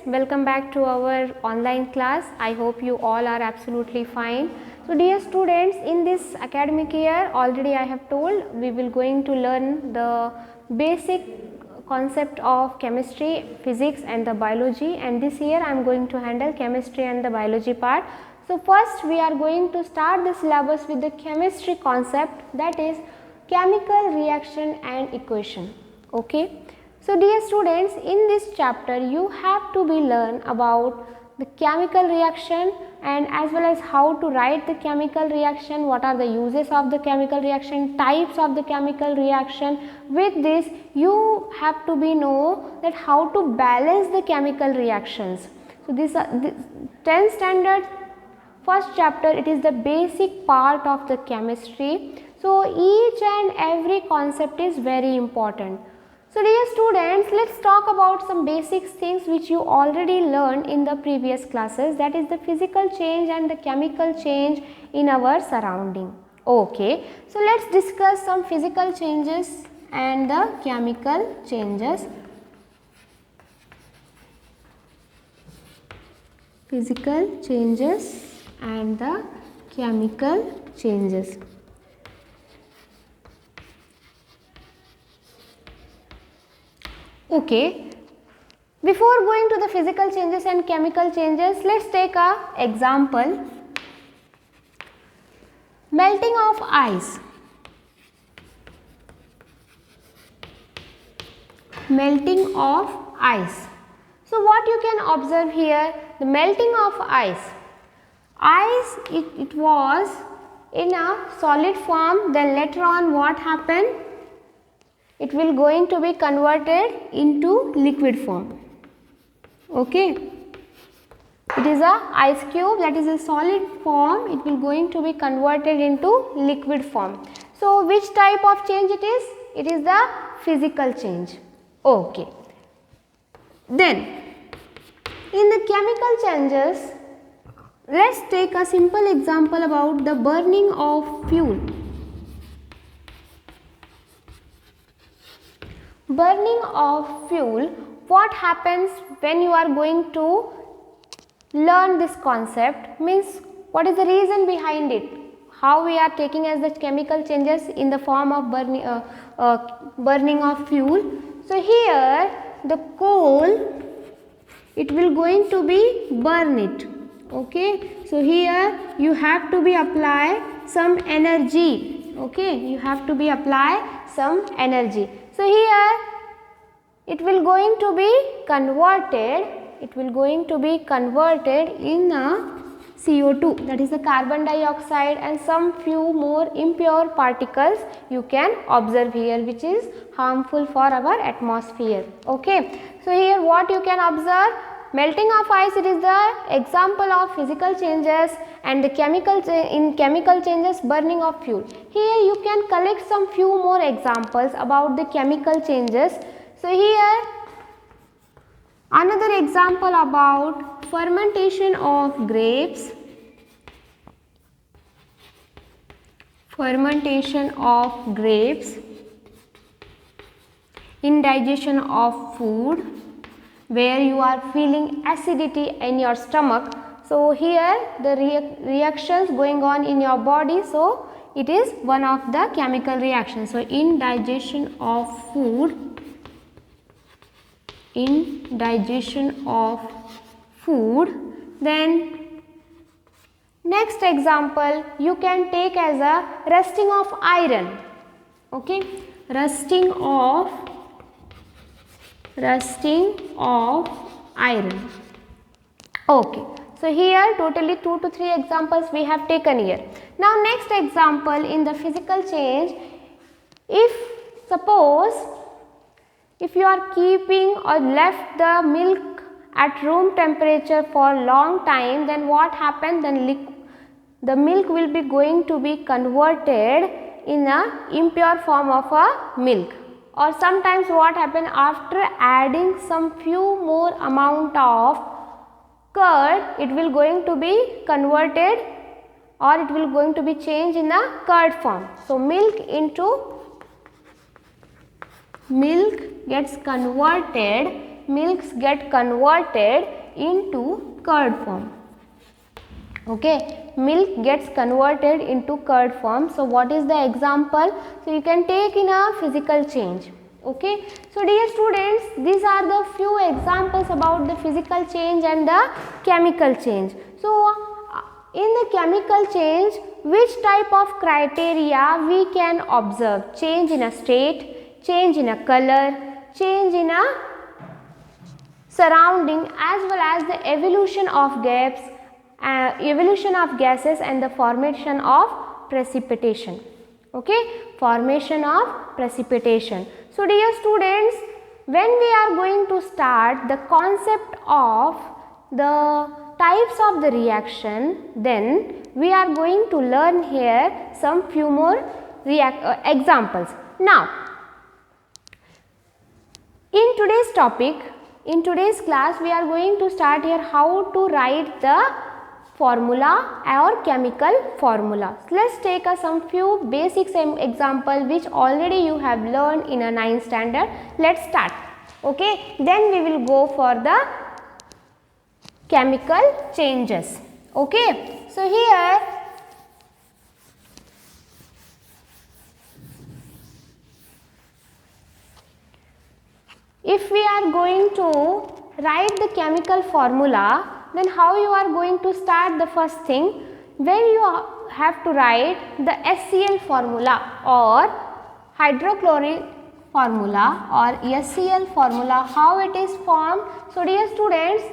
welcome back to our online class. I hope you all are absolutely fine. So dear students, in this academic year already I have told we will going to learn the basic concept of chemistry, physics and the biology, and this year I am going to handle chemistry and the biology part. So first we are going to start the syllabus with the chemistry concept, that is chemical reaction and equation. Okay. So dear students, in this chapter you have to be learn about the chemical reaction and as well as how to write the chemical reaction, what are the uses of the chemical reaction, types of the chemical reaction. With this you have to be know that how to balance the chemical reactions. So this 10th standard first chapter, it is the basic part of the chemistry. So each and every concept is very important. So dear students, let's talk about some basic things which you already learned in the previous classes, that is the physical change and the chemical change in our surrounding. Okay, so let's discuss some physical changes and the chemical changes. Physical changes and the chemical changes. Okay, before going to the physical changes and chemical changes, let's take a example. Melting of ice. Melting of ice. So what you can observe here, the melting of ice. Ice, it was in a solid form, then later on what happened? It will going to be converted into liquid form. Okay, it is a ice cube that is a solid form, it will going to be converted into liquid form. So which type of change it is? It is the physical change. Okay, then in the chemical changes, let's take a simple example about the burning of fuel. Burning of fuel, what happens when you are going to learn this concept, means what is the reason behind it, how we are taking as the chemical changes in the form of burning of fuel. So here the coal, it will going to be burn it. Okay, so here you have to be apply some energy. Okay, you have to be apply some energy. So here it will going to be converted, it will going to be converted in a CO2, that is the carbon dioxide, and some few more impure particles you can observe here which is harmful for our atmosphere. Okay, so here what you can observe, melting of ice, it is the example of physical changes, and the chemical changes, burning of fuel. Here you can collect some few more examples about the chemical changes. So here another example about fermentation of grapes. Fermentation of grapes, indigestion of food, where you are feeling acidity in your stomach. So here the reactions going on in your body, so it is one of the chemical reactions. So indigestion of food, indigestion of food. Then next example you can take as a rusting of iron. Okay, rusting of iron. Okay, so here totally 2 to 3 examples we have taken here. Now next example in the physical change, if suppose if you are keeping or left the milk at room temperature for long time, then what happens? Then the milk will be going to be converted in a impure form of a milk. Or sometimes what happen, after adding some few more amount of curd, it will going to be converted or it will going to be changed in a curd form. So milk gets converted milks get converted into curd form. Okay, milk gets converted into curd form. So what is the example? So you can take in a physical change. Okay, so dear students, these are the few examples about the physical change and the chemical change. So in the chemical change, which type of criteria we can observe? Change in a state, change in a color, change in a surrounding, as well as the evolution of gases and the formation of precipitation. Okay, formation of precipitation. So dear students, when we are going to start the concept of the types of the reaction, then we are going to learn here some few more examples. Now, in today's topic, in today's class, we are going to start here how to write the formula or chemical formula. Let's take some few basic example which already you have learned in a 9th standard. Let's start. Okay, then we will go for the chemical changes. Okay, so here if we are going to write the chemical formula, then how you are going to start? The first thing, when you have to write the HCl formula or hydrochloric formula or HCl formula, how it is formed. So dear students,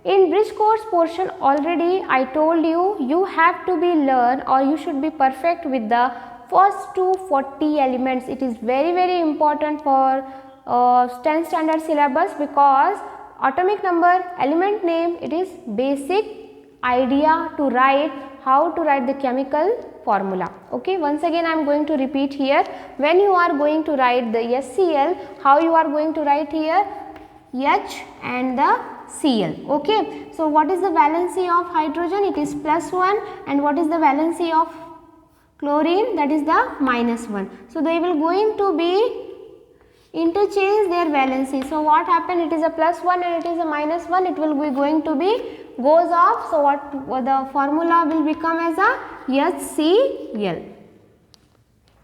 in bridge course portion already I told you, you have to be learn or you should be perfect with the first 240 elements. It is very important for 10th standard syllabus, because atomic number, element name, it is basic idea to write, how to write the chemical formula. Okay, once again I am going to repeat here. When you are going to write the HCl, how you are going to write here? H and the Cl. Okay, so what is the valency of hydrogen? It is +1. And what is the valency of chlorine? That is the -1. So they will going to be interchange their valency. So what happened? It is a +1 and it is a -1. It will be going to be goes off. So what the formula will become as a HCl.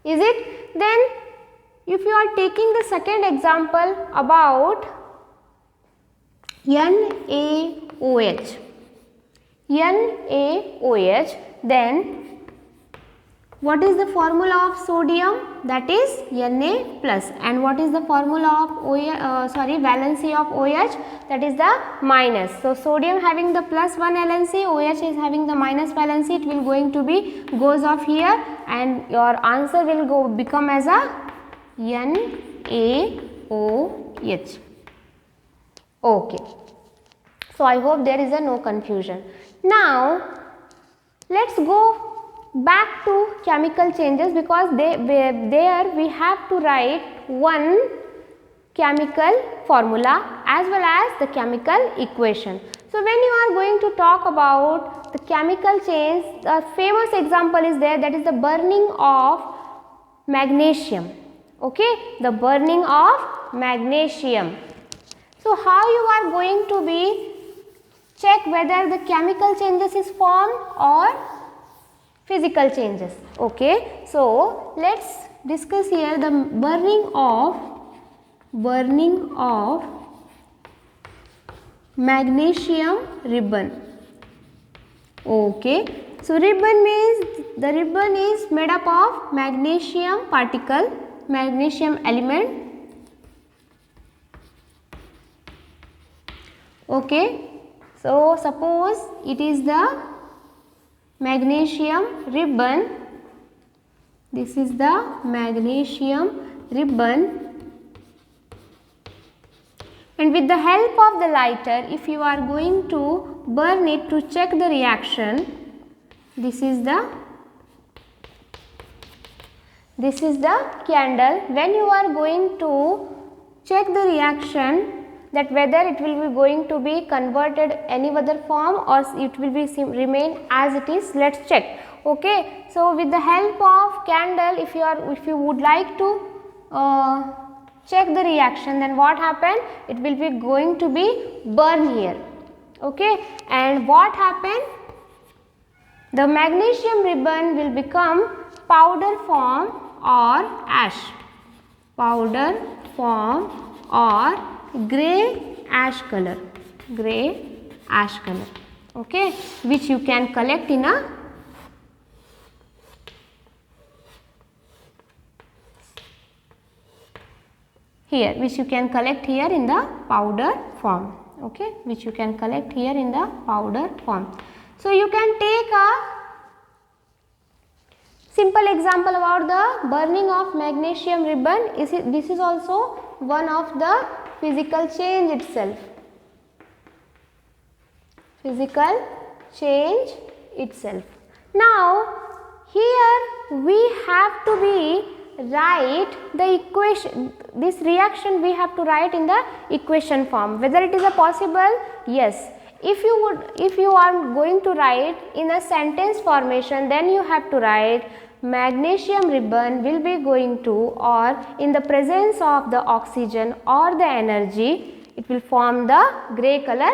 Is it? Then if you are taking the second example about NaOH. NaOH, then what is the formula of sodium? That is Na plus. And what is the formula of valency of OH? That is the minus. So sodium having the +1 valency, OH is having the minus valency. It will going to be goes off here, and your answer will become as a NaOH. Okay. So I hope there is no confusion. Now let's go back to chemical changes, because there we have to write one chemical formula as well as the chemical equation. So when you are going to talk about the chemical change, the famous example is there, that is the burning of magnesium. Okay, the burning of magnesium. So how you are going to be check whether the chemical changes is formed or physical changes. Okay, so let's discuss here the burning of magnesium ribbon. Okay, so ribbon means the ribbon is made up of magnesium particle, magnesium element. Okay, so suppose it is the magnesium ribbon. This is the magnesium ribbon, and with the help of the lighter, if you are going to burn it to check the reaction, this is the candle. When you are going to check the reaction, that whether it will be going to be converted any other form or it will be remain as it is, let's check. Okay, so with the help of candle, if you would like to check the reaction, then what happened? It will be going to be burn here. Okay, and what happened? The magnesium ribbon will become powder form or ash, powder form or grey ash color, okay, which you can collect in a here, which you can collect here in the powder form, okay, which you can collect here in the powder form. So you can take a simple example about the burning of magnesium ribbon. This is also one of the physical change itself. Physical change itself. Now here we have to be write the equation, this reaction we have to write in the equation form. Whether it is a possible? Yes. If you are going to write in a sentence formation, then you have to write magnesium ribbon will be going to, or in the presence of the oxygen or the energy, it will form the grey color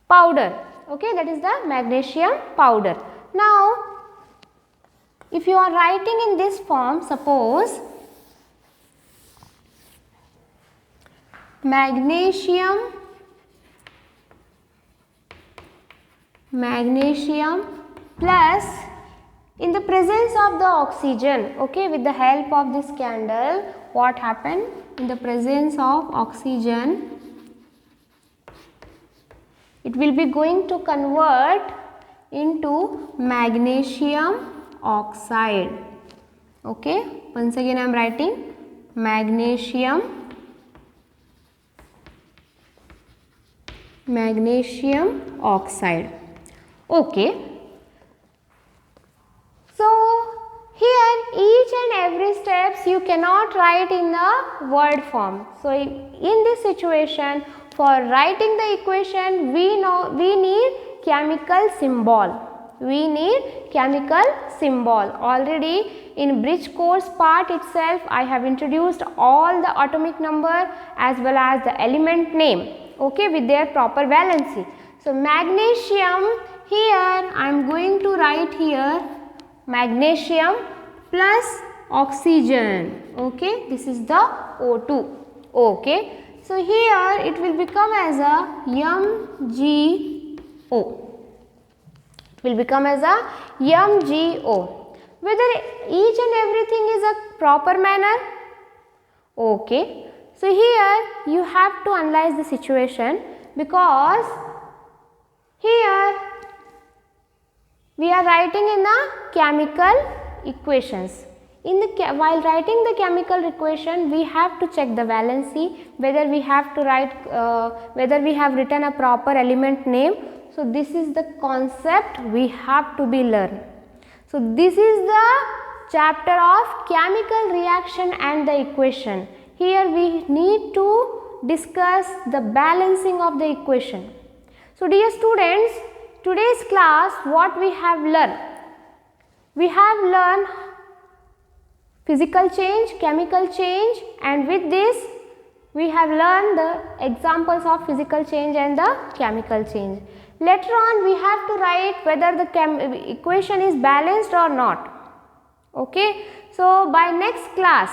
powder. Okay, that is the magnesium powder. Now if you are writing in this form, suppose magnesium plus in the presence of the oxygen, okay, with the help of this candle, what happened? In the presence of oxygen, it will be going to convert into magnesium oxide. Okay, once again I am writing magnesium oxide. Okay, so here each and every steps you cannot write in the word form. So in this situation, for writing the equation, we need chemical symbol. Already in bridge course part itself, I have introduced all the atomic number as well as the element name, okay, with their proper valency. So magnesium, here I am going to write here magnesium plus oxygen, okay, this is the O2, okay. So here it will become as a MgO. It will become as a MgO. Whether each and everything is a proper manner? Okay. So here you have to analyze the situation, because here we are writing in the chemical equations. While writing the chemical equation, we have to check the valency, whether we have to write, whether we have written a proper element name. So this is the concept we have to be learned. So this is the chapter of chemical reaction and the equation. Here we need to discuss the balancing of the equation. So dear students, today's class, what we have learned? We have learned physical change, chemical change, and with this we have learned the examples of physical change and the chemical change. Later on we have to write whether the equation is balanced or not. Okay. So by next class,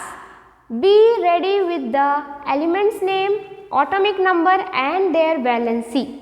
be ready with the elements name, atomic number and their valency.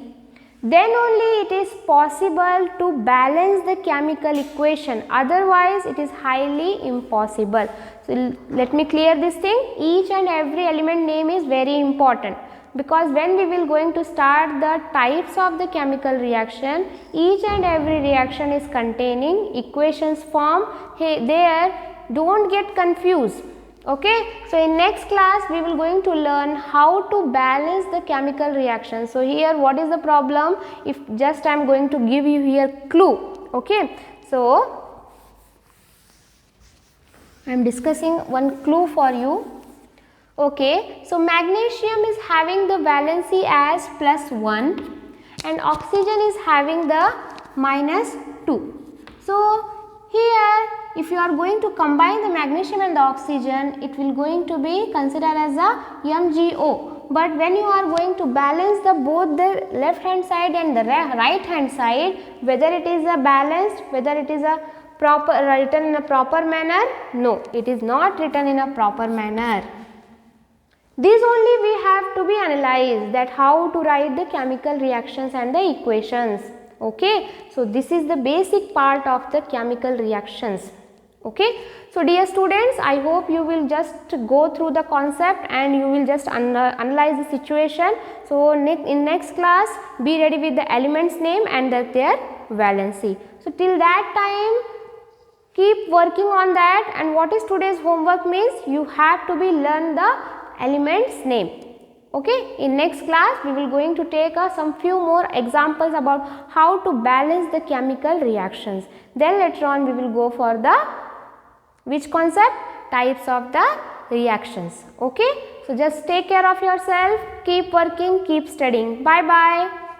Then only it is possible to balance the chemical equation, otherwise it is highly impossible. So let me clear this thing. Each and every element name is very important, because when we will going to start the types of the chemical reaction, each and every reaction is containing equations form. Hey, there don't get confused. Okay, so in next class we will going to learn how to balance the chemical reaction. So here what is the problem? If just I am going to give you here clue. Okay, so I am discussing one clue for you. Okay, so magnesium is having the valency as +1 and oxygen is having the -2. So here if you are going to combine the magnesium and the oxygen, it will going to be considered as a MgO. But when you are going to balance the both the left hand side and the right hand side, whether it is a balanced, whether it is a proper written in a proper manner, no, it is not written in a proper manner. These only we have to be analyzed, that how to write the chemical reactions and the equations. Okay, so this is the basic part of the chemical reactions. Okay, so dear students, I hope you will just go through the concept and you will just analyze the situation. So in next class, be ready with the elements name and their valency. So till that time, keep working on that. And what is today's homework means, you have to be learn the elements name. Okay, in next class we will going to take some few more examples about how to balance the chemical reactions. Then later on we will go for the which concept, types of the reactions. Okay, so just take care of yourself, keep working, keep studying. Bye bye.